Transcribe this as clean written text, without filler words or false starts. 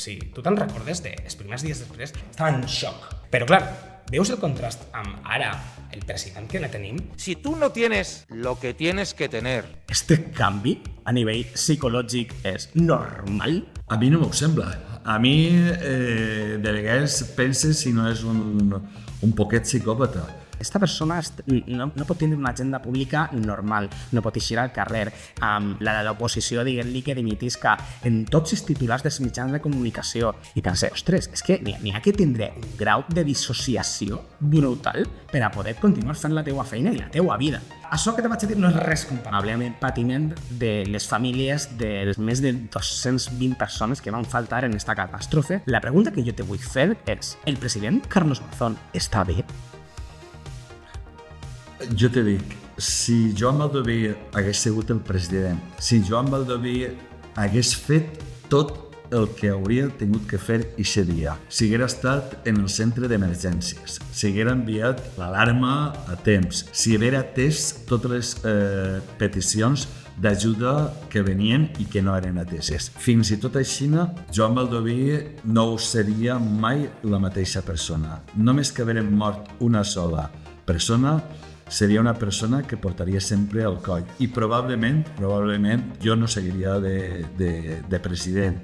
sigui, tu te'n recordes dels primers dies després? Estava en xoc. Però clar, veus el contrast amb ara el president que ne tenim? Si tú no tienes lo que tienes que tener. Este canvi a nivell psicològic és normal? A mi no m'ho sembla. A mi, de vegades, penses si no és un poquet psicòpata. Esta persona no pot tindre una agenda pública normal, no pot eixir al carrer amb l'oposició dient-li que dimitisca en tots els titulars dels mitjans de comunicació. I pensé, ostres, és que n'hi ha que tindre un grau de dissociació brutal per a poder continuar fent la teua feina i la teua vida. Això que te vaig a dir no és res comparable amb el patiment de les famílies de les més de 220 persones que van faltar en esta catàstrofe. La pregunta que jo te vull fer és, el president Carlos Mazón està bé? Jo te dic, si Joan Baldoví hagués sigut el president, si Joan Baldoví hagués fet tot el que hauria tingut que fer eixe dia, si haguera estat en el centre d'emergències, si haguera enviat l'alarma a temps, si haguera atès totes les peticions d'ajuda que venien i que no eren ateses. Fins i tot així, Joan Baldoví no seria mai la mateixa persona. Només que haguera mort una sola persona, seria una persona que portaria sempre al coll. I probablement jo no seguiria de president.